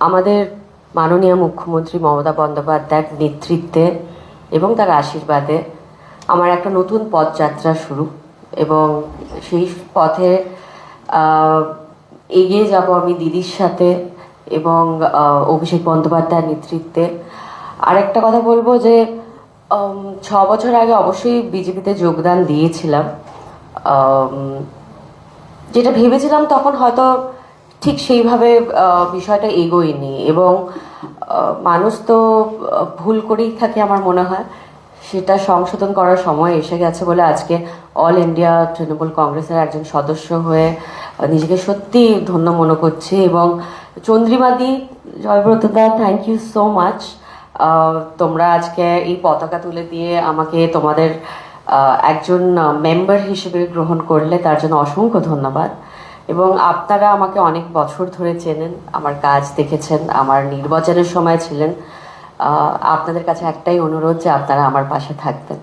আমাদের মাননীয় মুখ্যমন্ত্রী মমতা বন্দ্যোপাধ্যায়ের নেতৃত্বে এবং তার আশীর্বাদে আমার একটা নতুন পথযাত্রা শুরু, এবং সেই পথে এগিয়ে যাব আমি দিদির সাথে এবং অভিষেক বন্দ্যোপাধ্যায়ের নেতৃত্বে। আরেকটা কথা বলবো যে 6 বছর আগে অবশ্যই বিজেপিতে যোগদান দিয়েছিলাম। যেটা ভেবেছিলাম তখন হয়তো ঠিক সেইভাবে বিষয়টা এগোয়নি, এবং মানুষ তো ভুল করেই থাকে আমার মনে হয়। সেটা সংশোধন করার সময় এসে গেছে বলে আজকে অল ইন্ডিয়া তৃণমূল কংগ্রেসের একজন সদস্য হয়ে নিজেকে সত্যি ধন্য মনে করছি। এবং চন্দ্রিমাদি, জয়ব্রতদা, থ্যাংক ইউ সো মাচ। তোমরা আজকে এই পতাকা তুলে দিয়ে আমাকে তোমাদের একজন মেম্বার হিসেবে গ্রহণ করলে, তার জন্য অসংখ্য ধন্যবাদ। এবং আপনারা আমাকে অনেক বছর ধরে চেনেন, আমার কাজ দেখেছেন, আমার নির্বাচনের সময় ছিলেন। আপনাদের কাছে একটাই অনুরোধ যে আপনারা আমার পাশে থাকবেন।